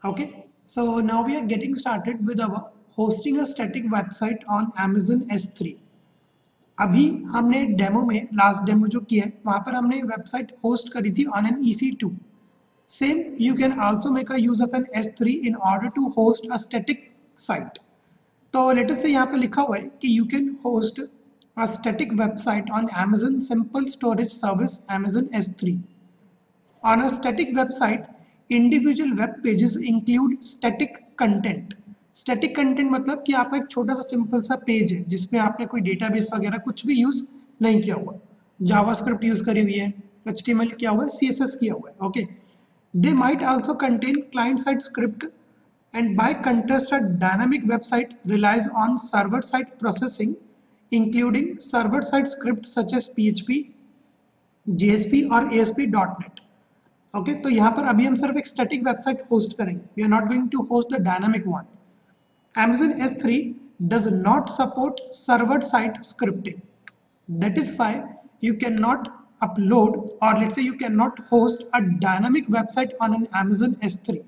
Okay, so now we are getting started with our hosting a static website on Amazon S3. अभी हमने demo में last demo जो किया है वहाँ पर हमने वेबसाइट होस्ट करी थी on an EC2. Same you can also make a use of an S3 in order to host a static site. तो लेटर से यहाँ पे लिखा हुआ है कि you can host a static website on Amazon simple storage service Amazon S3. On a static website, individual web pages include static content. Static content मतलब कि आपका एक छोटा सा सिंपल सा पेज है जिसमें आपने कोई डेटाबेस वगैरह कुछ भी यूज नहीं किया हुआ, जावास्क्रिप्ट यूज करी हुई है, HTML किया हुआ है, CSS किया हुआ है. Okay, they might also contain client-side script, and by contrast, a dynamic website relies on server-side processing, including server-side script such as PHP, JSP और ASP.NET. ओके, तो यहाँ पर अभी हम सिर्फ एक स्टैटिक वेबसाइट होस्ट करेंगे. We are not going to host the dynamic one. Amazon S3 does not support server side scripting. That is why you cannot upload, or let's say you cannot host a dynamic website on an Amazon S3.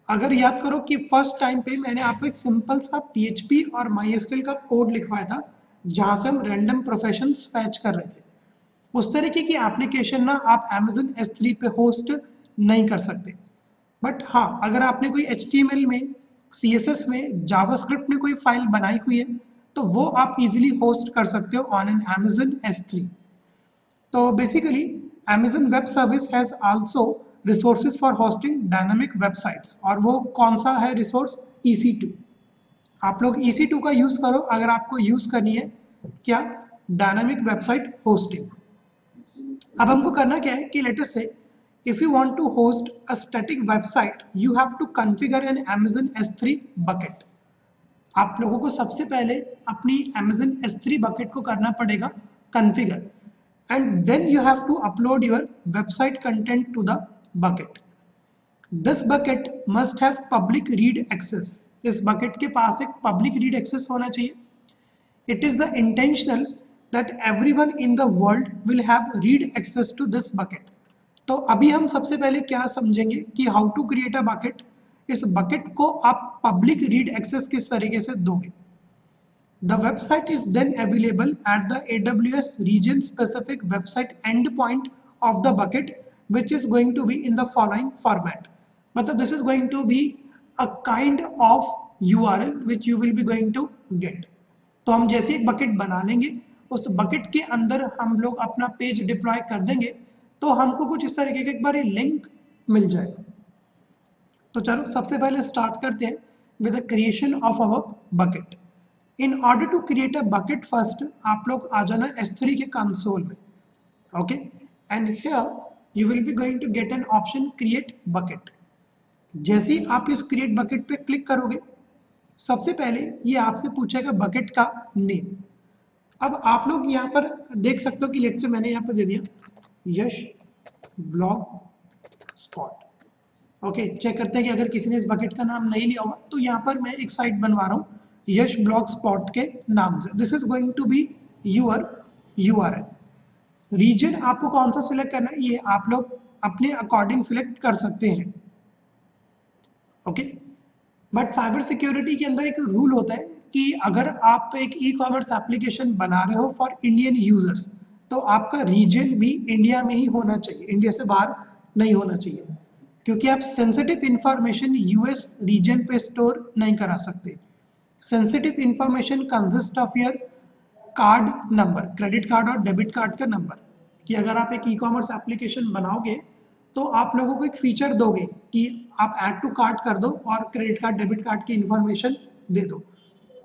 अगर याद करो कि first time पे मैंने आपको एक simple सा PHP और MySQL का कोड लिखवाया था जहाँ से हम रैंडम प्रोफेशंस फैच कर रहे थे. उस तरीके की एप्लीकेशन ना आप Amazon S3 पे होस्ट नहीं कर सकते. बट हाँ, अगर आपने कोई HTML में, CSS में, जावास्क्रिप्ट में कोई फाइल बनाई हुई है तो वो आप इजीली होस्ट कर सकते हो ऑन एन Amazon S3. तो basically Amazon web service has also resources for hosting dynamic websites. और वो कौन सा है रिसोर्स? EC2. आप लोग EC2 का यूज करो अगर आपको यूज करनी है क्या, डायनामिक वेबसाइट होस्टिंग. अब हमको करना क्या है कि let us say if you want to host a static website you have to configure an Amazon S3 bucket. आप लोगों को सबसे पहले अपनी Amazon S3 बकेट को करना पड़ेगा configure, and then you have to upload your website content to the bucket. This bucket must have public read access. इस बकेट के पास एक पब्लिक रीड एक्सेस होना चाहिए. It is the intentional that everyone in the world will have read access to this bucket. तो अभी हम सबसे पहले क्या समझेंगे कि how to create a bucket. इस बकेट को आप पब्लिक रीड एक्सेस किस तरीके से दोगे. The website is then available at the AWS region specific website end point of the bucket which is going to be in the following format. मतलब this is going to be a kind of URL which you will be going to get. तो हम जैसे एक bucket बना लेंगे, उस bucket के अंदर हम लोग अपना पेज डिप्लॉय कर देंगे तो हमको कुछ इस तरीके का एक बार लिंक मिल जाएगा. तो चलो सबसे पहले स्टार्ट करते हैं with the creation of our bucket. In order to create a bucket first आप लोग आ जाना S3 के कंसोल में. Okay, and here you will be going to get an option create bucket. जैसे ही आप इस क्रिएट बकेट पे क्लिक करोगे सबसे पहले ये आपसे पूछेगा बकेट का नेम. अब आप लोग यहाँ पर देख सकते हो कि लेट से मैंने यहाँ पर दे दिया यश ब्लॉग स्पॉट. ओके, चेक करते हैं कि अगर किसी ने इस बकेट का नाम नहीं लिया होगा तो यहाँ पर मैं एक साइट बनवा रहा हूँ यश ब्लॉग स्पॉट के नाम से. This is going to be your URL. Region आपको कौन सा सिलेक्ट करना है ये आप लोग अपने अकॉर्डिंग सिलेक्ट कर सकते हैं. ओके, बट साइबर सिक्योरिटी के अंदर एक रूल होता है कि अगर आप एक ई-कॉमर्स एप्लीकेशन बना रहे हो फॉर इंडियन यूजर्स तो आपका रीजन भी इंडिया में ही होना चाहिए, इंडिया से बाहर नहीं होना चाहिए, क्योंकि आप सेंसिटिव इंफॉर्मेशन US रीजन पे स्टोर नहीं करा सकते. Sensitive information consist of your card number, credit card और डेबिट कार्ड का नंबर. कि अगर आप एक ई-कॉमर्स एप्लीकेशन बनाओगे तो आप लोगों को एक फीचर दोगे कि आप ऐड टू कार्ट कर दो और क्रेडिट कार्ड डेबिट कार्ड की इंफॉर्मेशन दे दो.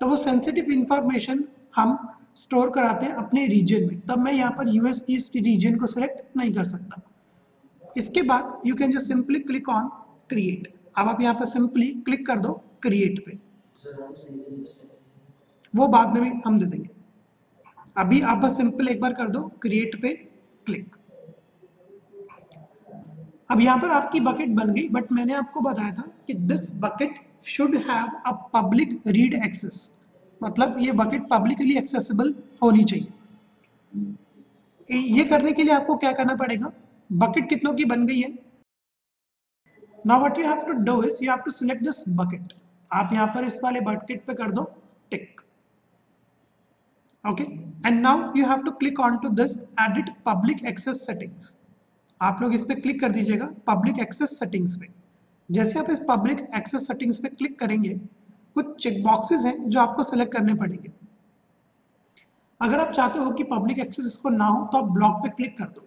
तो वो सेंसिटिव इंफॉर्मेशन हम स्टोर कराते हैं अपने रीजन में. तब मैं यहाँ पर US ईस्ट रीजन को सिलेक्ट नहीं कर सकता. इसके बाद you can just simply click on create. अब आप यहाँ पर सिंपली क्लिक कर दो क्रिएट पे. वो बाद में भी हम दे देंगे. अभी आप बस सिंपल एक बार कर दो क्रिएट पे क्लिक. अब यहाँ पर आपकी बकेट बन गई, बट मैंने आपको बताया था कि this bucket should have a public read access. मतलब ये बकेट पब्लिकली एक्सेसिबल होनी चाहिए. ये करने के लिए आपको क्या करना पड़ेगा, बकेट कितनों की बन गई है, now what you have to do is you have to select this bucket. आप यहाँ पर इस वाले बकेट पे कर दो tick. Okay, and now you have to click on to this edit public access settings. आप लोग इस पे क्लिक कर दीजिएगा पब्लिक एक्सेस सेटिंग्स पे. जैसे आप इस पब्लिक एक्सेस सेटिंग्स पे क्लिक करेंगे कुछ चेक बॉक्सेस हैं जो आपको सेलेक्ट करने पड़ेंगे. अगर आप चाहते हो कि पब्लिक एक्सेस इसको ना हो तो आप ब्लॉक पे क्लिक कर दो.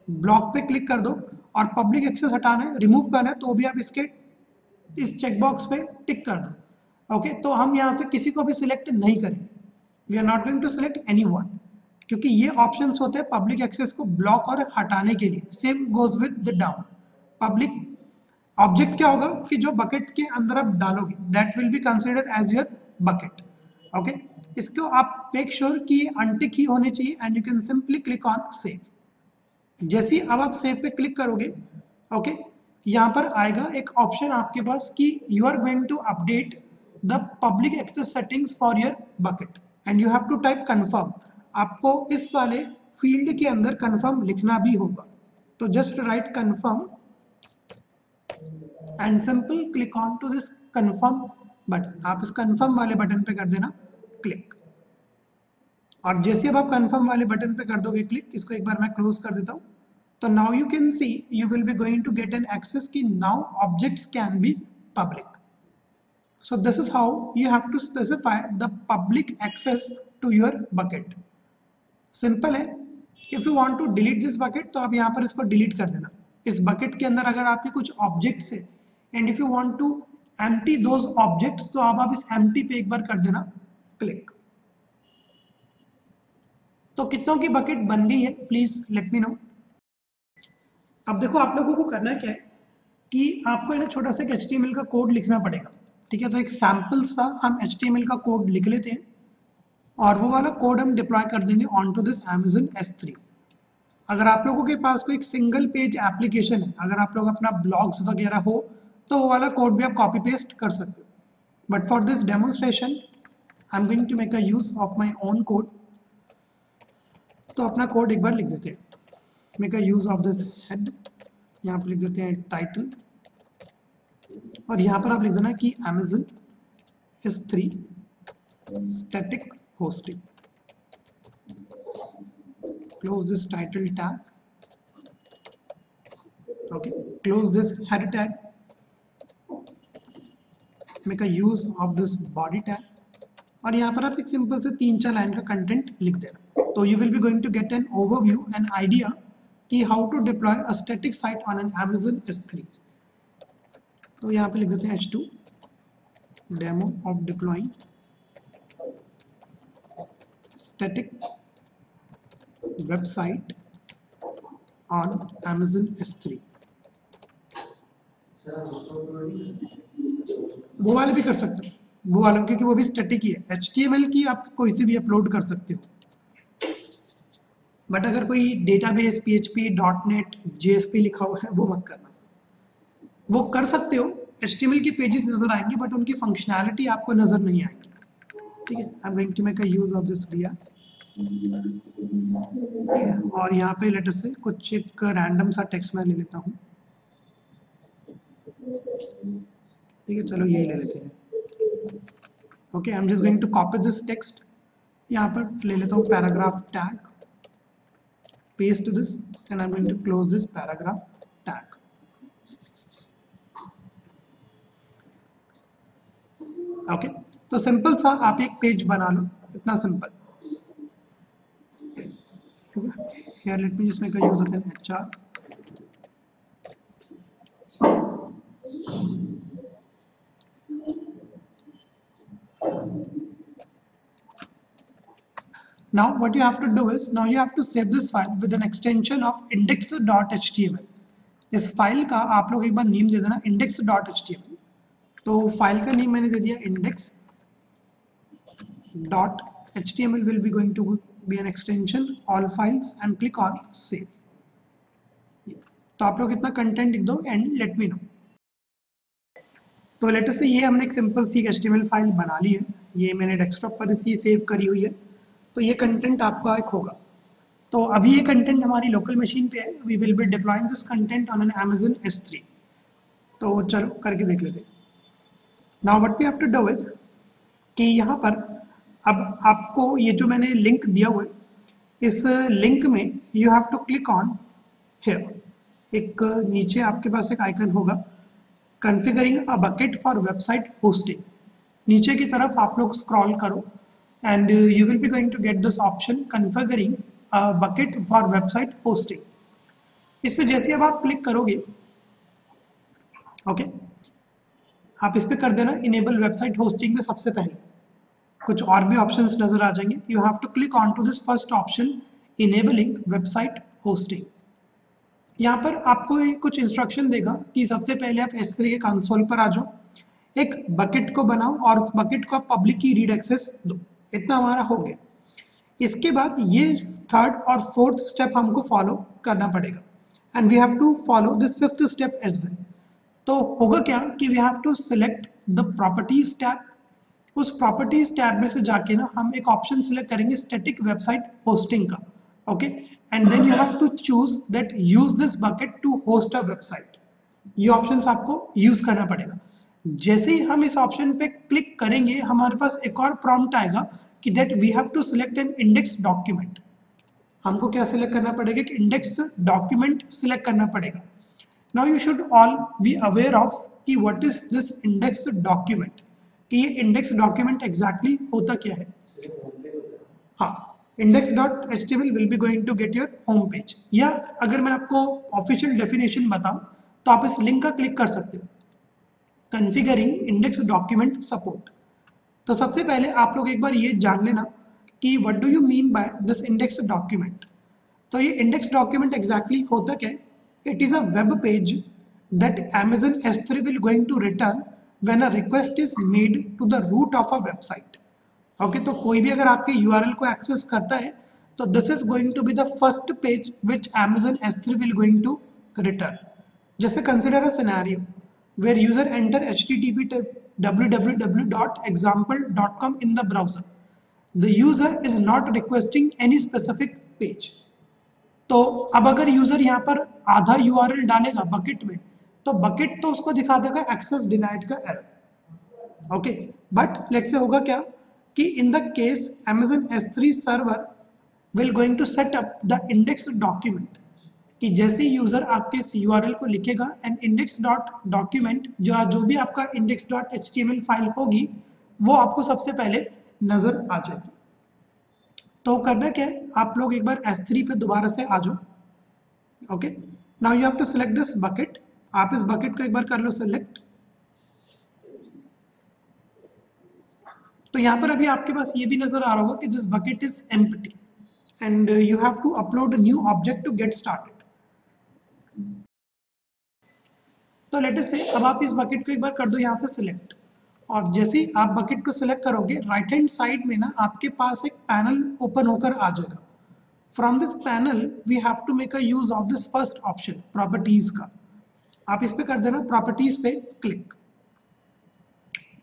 ब्लॉक पे क्लिक कर दो और पब्लिक एक्सेस हटाना है, रिमूव करना है तो भी आप इसके इस चेकबॉक्स पे टिक कर दो. ओके, तो हम यहाँ से किसी को भी सिलेक्ट नहीं करेंगे. We are not going to select anyone, क्योंकि ये ऑप्शंस होते हैं पब्लिक एक्सेस को ब्लॉक और हटाने के लिए. Same goes with the down. Public object क्या होगा कि जो बकेट के अंदर आप डालोगे that will be consider as your bucket. Okay, इसको आप मेक श्योर कि ये अनटिक ही होने चाहिए and you can simply click on save. जैसे ही अब आप सेव पे क्लिक करोगे ओके, यहाँ पर आएगा एक ऑप्शन आपके पास कि you are going to update the public access settings for your bucket and you have to type confirm. आपको इस वाले फील्ड के अंदर कन्फर्म लिखना भी होगा. तो just write confirm and simple click on to this confirm button. आप इस कन्फर्म वाले बटन पे कर देना क्लिक. और जैसे अब आप कन्फर्म वाले बटन पे कर दोगे क्लिक, इसको एक बार मैं क्लोज कर देता हूँ. तो now you can see you will be going to get an access कि now objects can be public. So this is how you have to specify the public access to your bucket. Simple है. If you want to delete this bucket तो आप यहाँ पर इसको delete कर देना. इस bucket के अंदर अगर आपके कुछ objects है and if you want to empty those objects तो आप इस empty पे एक बार कर देना click. तो कितनों की bucket बन गई है please let me know. अब देखो आप लोगों को करना क्या है कि आपको ना छोटा सा HTML का कोड लिखना पड़ेगा. ठीक है, तो एक सैम्पल सा हम HTML का कोड लिख लेते हैं और वो वाला कोड हम डिप्लॉय कर देंगे on to this Amazon S3. अगर आप लोगों के पास कोई एक सिंगल पेज एप्लीकेशन है, अगर आप लोग अपना ब्लॉग्स वगैरह हो तो वो वाला कोड भी आप कॉपी पेस्ट कर सकते हो. But for this demonstration I am going to make a use of my own code. तो अपना कोड एक बार लिख देते हैं. Make a use of this head, यहाँ पर लिख देते हैं टाइटल और यहाँ पर आप लिख देना कि Amazon S3 static hosting. Close this title tag. Okay, close this header tag. Make a use of this body tag. और यहाँ पर आप एक सिंपल से 3-4 लाइन का कंटेंट लिख देना. तो you will be going to get an overview, an idea कि how to deploy a static site on an Amazon S3. तो यहाँ पे लिख देते हैं H2 demo of deploying static website on Amazon S3. वो वाले भी कर सकते हो, वो वाले क्योंकि वो भी स्टैटिक ही है. HTML की आप कोई सी भी अपलोड कर सकते हो. बट अगर कोई डेटाबेस PHP .NET JSP लिखा हुआ है वो मत करना. वो कर सकते हो, HTML के पेजेस नजर आएंगे बट उनकी फंक्शनैलिटी आपको नजर नहीं आएगी. ठीक है, I am going to make a use of this VR. और यहाँ पे लेटर से कुछ एक रैंडम सा टेक्स्ट मैं ले लेता हूँ. ठीक है, चलो यही ले लेते हैं. Okay, I am just going to copy this text. यहाँ पर ले लेता हूँ paragraph tag, paste this and I am going to close this paragraph tag. Okay, तो सिंपल सा आप एक पेज बना लो, इतना simple. Here let me just make a use of an HR. Now what you have to do is now you have to save this file with an extension of index.html. इस file का आप लोग एक बार name दे देना index.html. तो file का name मैंने दे दिया index.html will be going to be an extension all files and click on save. तो आप लोग इतना कंटेंट लिख दो एंड लेट मी नो. तो लेटर से ये हमने एक सिंपल सी HTML फाइल बना ली है. ये मैंने डेस्कटॉप पर इसी सेव करी हुई है. तो ये कंटेंट आपका एक होगा. तो अभी ये कंटेंट हमारी लोकल मशीन पे है. We will be deploying this content on an Amazon S3. तो चलो करके देख लेते हैं। Now what we have to do is कि यहाँ पर अब आपको ये जो मैंने लिंक दिया हुआ है, इस लिंक में you have to click on here. एक नीचे आपके पास एक आइकन होगा configuring a bucket for website hosting. नीचे की तरफ आप लोग स्क्रॉल करो and you will be going to get this option configuring a bucket for website hosting. इस पे जैसे अब आप क्लिक करोगे, ओके, आप इस पे कर देना इनेबल वेबसाइट होस्टिंग में सबसे पहले कुछ और भी ऑप्शंस नजर आ जाएंगे। You have to click on to this first option enabling website hosting. यहाँ पर आपको कुछ इंस्ट्रक्शन देगा कि सबसे पहले आप S3 के कंसोल पर आ जाओ, एक बकेट को बनाओ और उस बकेट को आप पब्लिक की रीड एक्सेस दो। इतना हमारा हो गया। इसके बाद ये थर्ड और फोर्थ स्टेप हमको फॉलो करना पड़ेगा and we have to follow this fifth step as well. तो होगा क्या कि we have to select the properties tab. उस प्रॉपर्टीज टैब में से जाके ना हम एक ऑप्शन सिलेक्ट करेंगे स्टैटिक वेबसाइट होस्टिंग का, okay, and then you have to choose that use this bucket to host a website. ये ऑप्शंस आपको यूज करना पड़ेगा। जैसे ही हम इस ऑप्शन पे क्लिक करेंगे हमारे पास एक और प्रॉम्प्ट आएगा कि that we have to select an index document. हमको क्या सिलेक्ट करना पड़ेगा कि इंडेक्स डॉक्यूमेंट सिलेक्ट करना पड़ेगा। Now you should all be aware of कि what is this index document, कि ये इंडेक्स डॉक्यूमेंट एग्जैक्टली होता क्या है। हाँ, index.html will be going to get your home page। या अगर मैं आपको ऑफिशियल डेफिनेशन बताऊं तो आप इस लिंक का क्लिक कर सकते हो, कॉन्फ़िगरिंग इंडेक्स डॉक्यूमेंट सपोर्ट। तो सबसे पहले आप लोग एक बार ये जान लेना कि what do you mean by this index document. तो ये इंडेक्स डॉक्यूमेंट एग्जैक्टली होता क्या है? It is a web page that Amazon S3 will going to return when a request is made to the root of a website। Okay, तो कोई भी अगर आपके URL को एक्सेस करता है तो this is going to be the first page which Amazon S3 will going to return। जैसे consider a scenario where user enter http www.example.com in the browser, the user is not requesting any specific page। तो अब अगर user यहाँ पर आधा URL डालेगा bucket में तो बकेट तो उसको दिखा देगा एक्सेस डिनाइड का error, okay. But let's say होगा क्या कि in the case Amazon S3 server will going to set up the index document, कि जैसे यूजर आपके इस URL को लिखेगा एंड इंडेक्स डॉट डॉक्यूमेंट जो भी आपका इंडेक्स डॉट HTML फाइल होगी वो आपको सबसे पहले नजर आ जाएगी। तो करना क्या है, आप लोग एक बार S3 पे दोबारा से आ जाओ, okay. Now you have to select this bucket. आप इस बकेट को एक बार कर लो सिलेक्ट। तो यहाँ पर अभी आपके पास ये भी नजर आ रहा होगा कि this bucket is empty and you have to upload new object to get started. तो लेट अस से अब आप इस बकेट को एक बार कर दो यहाँ से सिलेक्ट, और जैसे ही आप बकेट को सिलेक्ट करोगे राइट हैंड साइड में ना आपके पास एक पैनल ओपन होकर आ जाएगा। From this panel we have to make a use of this first option properties का। आप इस पे कर देना प्रॉपर्टीज पे क्लिक।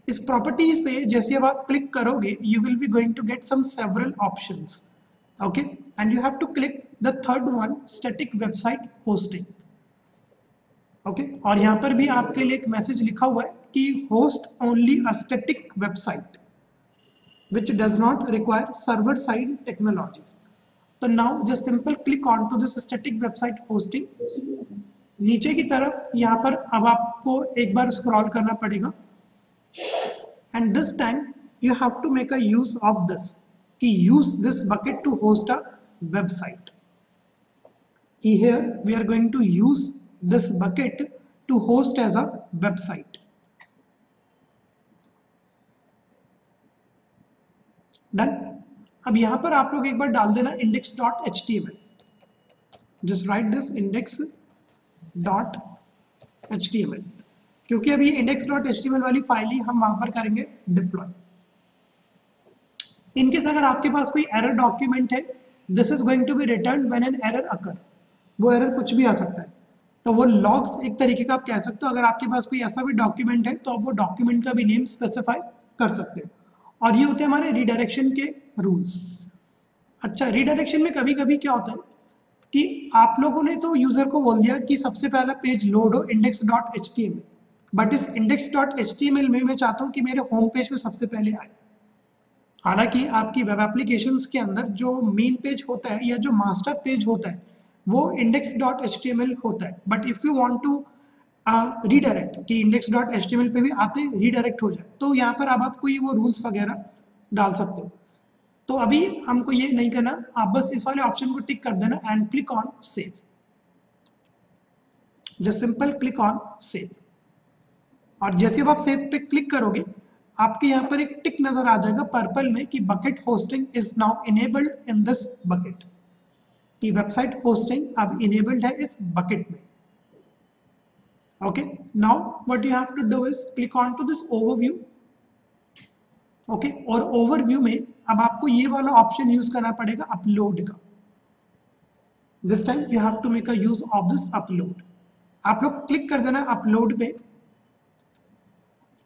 इस प्रॉपर्टीज पे जैसे अब आप क्लिक करोगे you will be going to get some several options, okay, and you have to click the third one static website hosting, okay. और यहाँ पर भी आपके लिए एक मैसेज लिखा हुआ है कि host only a static website which does not require server side technologies। तो now just simple click on to this static website hosting. नीचे की तरफ यहाँ पर अब आपको एक बार स्क्रॉल करना पड़ेगा and this time you have to make a use of this, कि use this bucket to host a website। Here we are going to use this bucket to host as a website। Done. अब यहाँ पर आप लोग एक बार डाल देना index.html। Just right this index.html, क्योंकि अभी index.html वाली फाइल ही हम वहां पर करेंगे डिप्लॉय। इनकेस अगर आपके पास कोई एरर डॉक्यूमेंट है this is going to be return when an error occur. वो एरर कुछ भी आ सकता है, तो वो लॉग्स एक तरीके का आप कह सकते हो। अगर आपके पास कोई ऐसा भी डॉक्यूमेंट है तो आप वो डॉक्यूमेंट का भी नेम स्पेसिफाई कर सकते हो। और ये होते हैं हमारे रीडायरेक्शन के रूल्स। अच्छा, रीडायरेक्शन में कभी कभी क्या होता है कि आप लोगों ने तो यूजर को बोल दिया कि सबसे पहला पेज लोड हो index.html, बट इस index.html में मैं चाहता हूँ कि मेरे होम पेज पे सबसे पहले आए। हालांकि आपकी वेब एप्लीकेशंस के अंदर जो मेन पेज होता है या जो मास्टर पेज होता है वो index.html होता है, but if you want to redirect कि index.html पे भी आते रीडायरेक्ट हो जाए, तो यहाँ पर अब आपको ये वो रूल्स वगैरह डाल सकते हो। तो अभी हमको ये नहीं करना, आप बस इस वाले ऑप्शन को टिक कर देना and click on save. Just simple click on save, और जैसे अब आप सेव पे क्लिक करोगे आपके यहाँ पर एक टिक नजर आ जाएगा पर्पल में कि bucket hosting is now enabled in this bucket, कि वेबसाइट होस्टिंग अब इनेबल्ड है इस बकेट में। Okay, now what you have to do is click on to this overview. ओके, और ओवरव्यू में अब आपको ये वाला ऑप्शन यूज करना पड़ेगा अपलोड का। This time you have to make a use of this upload. आप लोग क्लिक कर देना अपलोड पे।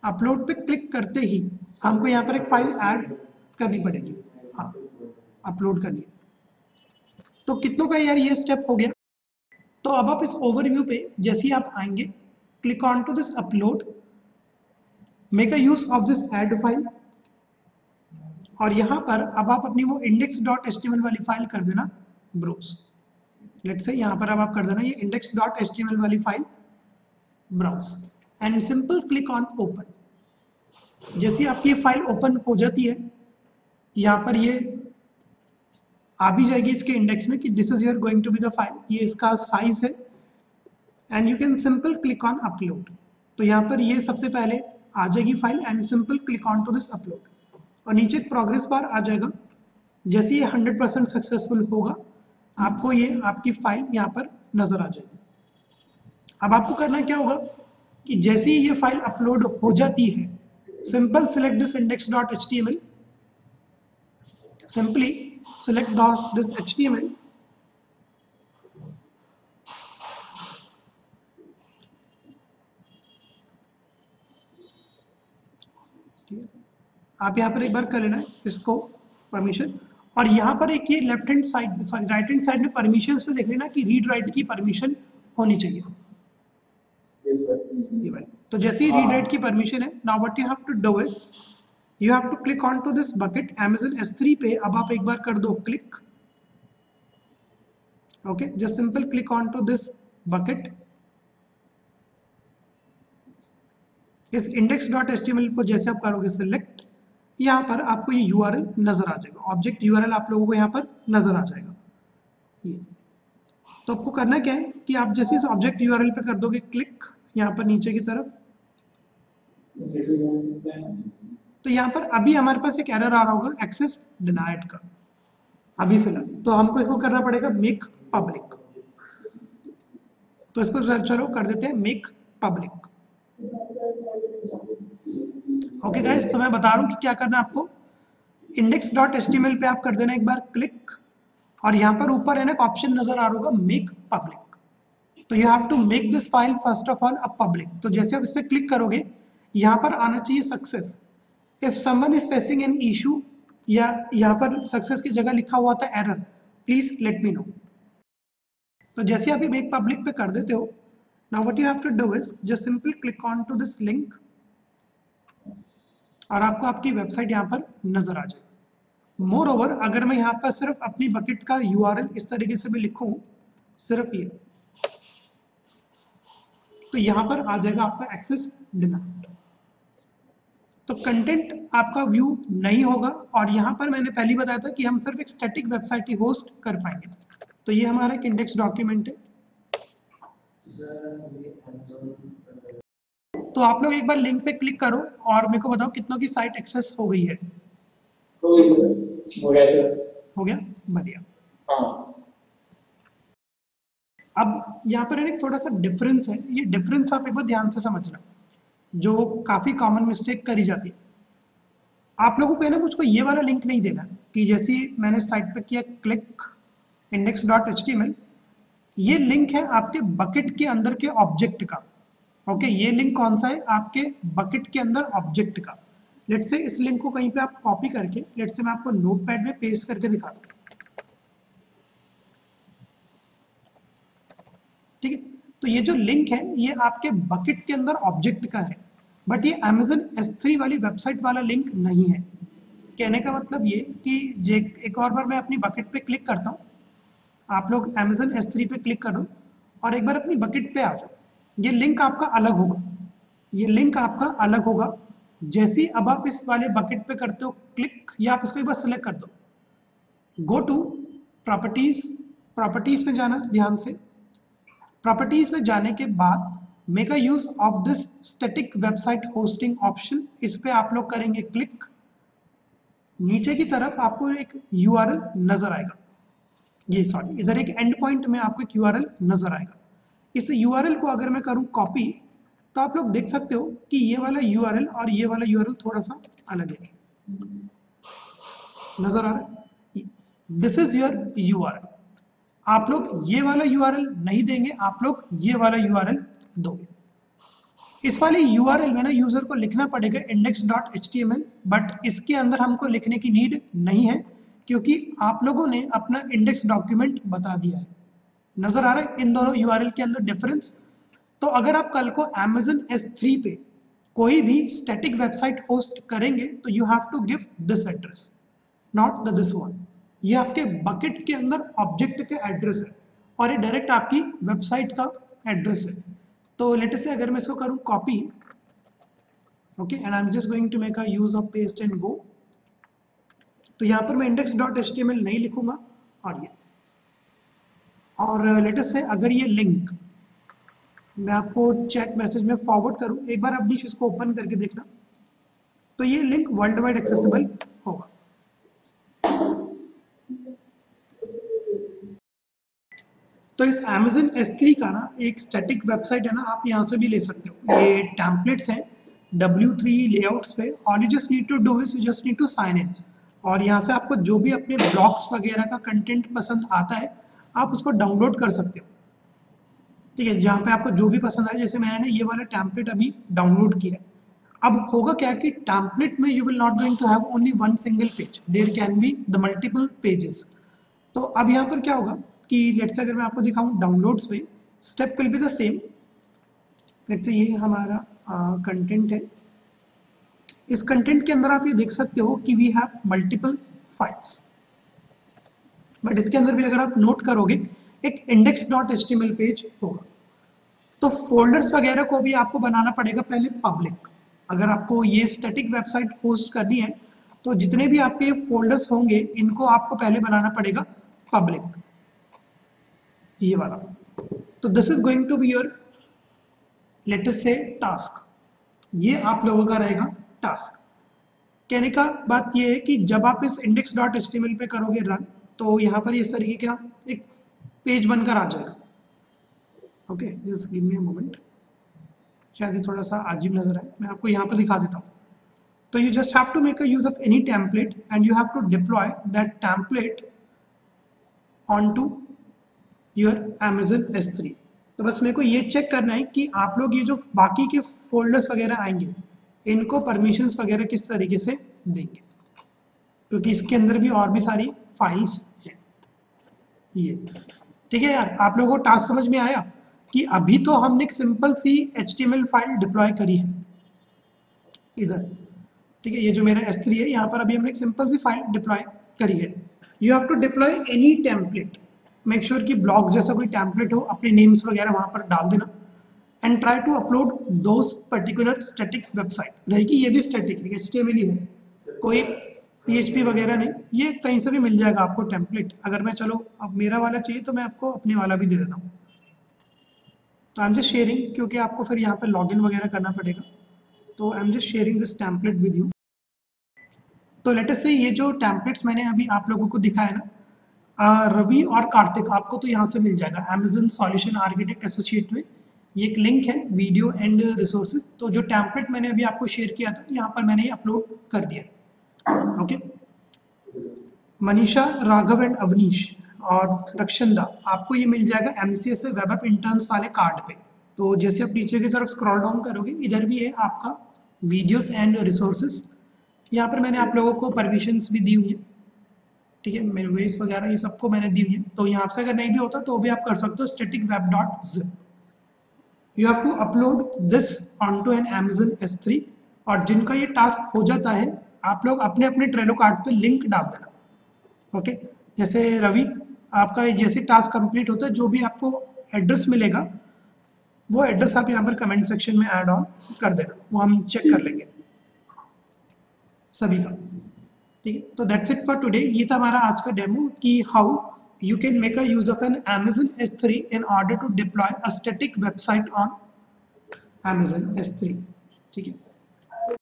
अपलोड पे क्लिक करते ही हमको यहाँ पर एक फाइल ऐड करनी पड़ेगी, हाँ अपलोड करनी है। तो कितनों का यार ये स्टेप हो गया। तो अब आप इस ओवरव्यू पे जैसे ही आप आएंगे, click on to this upload, make a use of this add file, और यहाँ पर अब आप अपनी वो index.html वाली फाइल कर देना ब्राउज। लेट्स से यहाँ पर अब आप कर देना ये index.html वाली file browse and simple click on open. जैसे आपकी ये फाइल ओपन हो जाती है, यहाँ पर ये आ भी जाएगी इसके इंडेक्स में कि this is your going to be the file, ये इसका साइज है, and you can simple click on upload. तो यहाँ पर ये सबसे पहले आ जाएगी file and simple click on to this upload, और नीचे प्रोग्रेस बार आ जाएगा। जैसे ये 100% सक्सेसफुल होगा आपको ये आपकी फाइल यहाँ पर नजर आ जाएगी। अब आपको करना क्या होगा कि जैसे ही ये फाइल अपलोड हो जाती है, simple select this index.html, simply select this HTML, आप यहाँ पर एक बार कर लेना है इसको परमिशन, और यहाँ पर एक ये left hand side sorry right hand side में परमिशंस पे देख लेना कि रीड राइट की परमिशन होनी चाहिए। ये वाली, तो जैसे ही रीड राइट की परमिशन है, now what you have to do is you have to click on to this bucket Amazon S3 पे। अब आप एक बार कर दो click. Okay, just simple click on to this bucket. इस index.html को जैसे आप करोगे सिलेक्ट, यहाँ पर आपको ये URL नजर आ जाएगा, ऑब्जेक्ट URL आप लोगों को यहाँ पर नजर आ जाएगा। ये तो आपको करना क्या है कि आप जैसे इस ऑब्जेक्ट URL पे कर दोगे क्लिक यहाँ पर नीचे की तरफ, तो यहाँ पर अभी हमारे पास एक एरर आ रहा होगा एक्सेस डिनाइड का अभी फिलहाल, तो हमको इसको करना पड़ेगा मेक पब्लिक। तो इसको चलो कर देते हैं मेक पब्लिक। ओके गाइस, तो मैं बता रहा हूँ कि क्या करना है आपको। index.html पे आप कर देना एक बार क्लिक, और यहाँ पर ऊपर है ना ऑप्शन नजर आ रहा होगा मेक पब्लिक। तो you have to make this file first of all a public. तो जैसे आप इस पर क्लिक करोगे यहाँ पर आना चाहिए success. If someone is facing an issue, या यहाँ पर सक्सेस की जगह लिखा हुआ था error, please let me know. तो जैसे आप ये मेक पब्लिक पे कर देते हो, now what you have to do is just simple click on to this link, और आपको आपकी वेबसाइट यहाँ पर नजर आ जाएगी। मोर ओवर अगर मैं यहाँ पर सिर्फ अपनी बकेट का URL इस तरीके से भी लिखूँ, सिर्फ ये, तो यहाँ पर आ जाएगा आपका एक्सेस डिनाइड। तो कंटेंट आपका व्यू नहीं होगा, और यहाँ पर मैंने पहले बताया था कि हम सिर्फ एक स्टैटिक वेबसाइट ही होस्ट कर पाएंगे। तो ये हमारा एक इंडेक्स डॉक्यूमेंट है। तो आप लोग एक बार लिंक पे क्लिक करो और मेरे को बताओ कितनों की साइट एक्सेस हो गई है। हो गया सर। हो गया, बढ़िया। हाँ। अब यहाँ पर एक थोड़ा सा डिफरेंस है, ये डिफरेंस आप एक बार ध्यान से समझना, जो काफ़ी कॉमन मिस्टेक करी जाती है। आप लोगों को है ना मुझको ये वाला लिंक नहीं देना कि जैसे मैंने साइट पे किया क्लिक index.html, ये लिंक है आपके बकेट के अंदर के ऑब्जेक्ट का। ओके, ये लिंक कौन सा है, आपके बकेट के अंदर ऑब्जेक्ट का। लेट्स से इस लिंक को कहीं पे आप कॉपी करके, लेट्स से मैं आपको नोटपैड में पेस्ट करके दिखाता हूँ। ठीक है, तो ये जो लिंक है ये आपके बकेट के अंदर ऑब्जेक्ट का है, बट ये Amazon S3 वाली वेबसाइट वाला लिंक नहीं है। कहने का मतलब ये कि एक और बार मैं अपनी बकेट पे क्लिक करता हूँ, आप लोग Amazon S3 पे क्लिक करो और एक बार अपनी बकेट पे आ जाओ। ये लिंक आपका अलग होगा, ये लिंक आपका अलग होगा। जैसे ही अब आप इस वाले बकेट पे करते हो क्लिक, या आप इसको एक बार सेलेक्ट कर दो, गो टू प्रॉपर्टीज, प्रॉपर्टीज में जाना ध्यान से। प्रॉपर्टीज में जाने के बाद make a use of this static website hosting option, इस पे आप लोग करेंगे क्लिक। नीचे की तरफ आपको एक URL नजर आएगा, ये सॉरी इधर एक एंड पॉइंट में आपको एक URL नजर आएगा। इस URL को अगर मैं करूं कॉपी, तो आप लोग देख सकते हो कि ये वाला URL और ये वाला URL थोड़ा सा अलग है, नजर आ रहा है। This is your URL। आप लोग ये वाला URL नहीं देंगे, आप लोग ये वाला URL दोगे। इस वाले URL में ना यूजर को लिखना पड़ेगा index.html, बट इसके अंदर हमको लिखने की नीड नहीं है क्योंकि आप लोगों ने अपना इंडेक्स डॉक्यूमेंट बता दिया है। नजर आ रहा है इन दोनों URL के अंदर डिफरेंस। तो अगर आप कल को Amazon S3 पे कोई भी स्टैटिक वेबसाइट होस्ट करेंगे तो you have to give this address, not the this one. ये आपके बकेट के अंदर ऑब्जेक्ट का एड्रेस है और ये डायरेक्ट आपकी वेबसाइट का एड्रेस है। तो लेट से अगर मैं इसको करूं copy, okay, and I am just going to make a use of paste and go, तो यहाँ पर मैं index.html नहीं लिखूंगा और ये, और लेट से अगर ये लिंक मैं आपको चैट मैसेज में फॉरवर्ड करूं, एक बार आप नीचे इसको ओपन करके देखना, तो ये लिंक वर्ल्ड वाइड एक्सेसिबल होगा। तो इस Amazon S3 का ना एक स्टैटिक वेबसाइट है ना, आप यहाँ से भी ले सकते हो। ये टेम्पलेट्स हैं W3 लेआउट्स पे, all you just need to do is you just need to sign in, और यहाँ से आपको जो भी अपने ब्लॉग्स वगैरह का कंटेंट पसंद आता है आप उसको डाउनलोड कर सकते हो। ठीक है, जहाँ पे आपको जो भी पसंद आए, जैसे मैंने ये वाला टेम्पलेट अभी डाउनलोड किया है। अब होगा क्या कि टेम्पलेट में you will not going to have only one single page, there can be the multiple pages. तो अब यहाँ पर क्या होगा कि लेट्स से अगर मैं आपको दिखाऊं डाउनलोड्स में, step will be the same. Let's say ये हमारा कंटेंट है, इस कंटेंट के अंदर आप ये देख सकते हो कि we have multiple files, but इसके अंदर भी अगर आप नोट करोगे एक index.html पेज होगा। तो फोल्डर्स वगैरह को भी आपको बनाना पड़ेगा पहले पब्लिक। अगर आपको ये स्टैटिक वेबसाइट होस्ट करनी है तो जितने भी आपके फोल्डर्स होंगे इनको आपको पहले बनाना पड़ेगा पब्लिक, ये वाला। तो this is going to be your let us say task, ये आप लोगों का रहेगा टास्क। कहने का बात ये है कि जब आप इस index.html पे करोगे रन, तो यहाँ पर इस तरीके का एक पेज बनकर आ जाएगा। Okay, just give me a moment, शायद ये थोड़ा सा अजीब नजर आए, मैं आपको यहाँ पर दिखा देता हूँ। तो you just have to make a use of any template and you have to deploy that template on to your Amazon S3। तो बस मेरे को ये चेक करना है कि आप लोग ये जो बाकी के फोल्डर्स वगैरह आएंगे इनको परमिशंस वगैरह किस तरीके से देंगे, क्योंकि इसके अंदर भी और भी सारी फाइल्स हैं। ये ठीक है यार, आप लोगों को टास्क समझ में आया कि अभी तो हमने एक सिंपल सी HTML फाइल डिप्लॉय करी है इधर। ठीक है, ये जो मेरा S3 है यहाँ पर अभी हमने एक सिंपल सी फाइल डिप्लॉय करी है। You have to deploy any template, make sure कि ब्लॉग जैसा कोई टेम्पलेट हो, अपने नेम्स वगैरह वहाँ पर डाल देना and try to upload those particular static website. रहेगी ये भी स्टैटिक HTML ही है, कोई PHP वगैरह नहीं, ये कहीं से भी मिल जाएगा आपको टेम्पलेट। अगर मैं चलो अब मेरा वाला चाहिए तो मैं आपको अपने वाला भी दे देता हूँ। तो आई एम जस्ट शेयरिंग, क्योंकि आपको फिर यहाँ पर लॉगिन वगैरह करना पड़ेगा, तो आई am just sharing this template with you. तो लेट अस से ये जो टेम्पलेट्स मैंने अभी आप लोगों को दिखाया ना, रवि और कार्तिक, आपको तो यहाँ से मिल जाएगा Amazon सॉल्यूशन आर्किटेक्ट एसोसिएट में। ये एक लिंक है वीडियो एंड रिसोर्सेज। तो जो टेम्पलेट मैंने अभी आपको शेयर किया था यहाँ पर मैंने ये अपलोड कर दिया। ओके, मनीषा, राघव एंड अवनीश और रक्षंदा, आपको ये मिल जाएगा MCS वेब ऐप इंटर्न्स वाले कार्ड पे। तो जैसे आप नीचे की तरफ स्क्रॉल डाउन करोगे इधर भी है आपका वीडियोस एंड रिसोर्सेज। यहाँ पर मैंने आप लोगों को परमिशंस भी दी हुई है, ठीक है, मेरे वेस वगैरह ये सबको मैंने दी हुई है। तो यहाँ से अगर नहीं भी होता तो भी आप कर सकते हो static web.zip। You have to upload this onto an Amazon S3, और जिनका ये टास्क हो जाता है आप लोग अपने अपने ट्रेलो कार्ड पे लिंक डाल देना। ओके, जैसे रवि आपका जैसे टास्क कंप्लीट होता है जो भी आपको एड्रेस मिलेगा वो एड्रेस आप यहाँ पर कमेंट सेक्शन में ऐड ऑन कर देना, वो हम चेक कर लेंगे सभी का। ठीक है, तो दैट्स इट फॉर टुडे। ये था हमारा आज का डेमो कि how you can make a use of an Amazon S3 in order to deploy a static website on Amazon S3। ठीक है।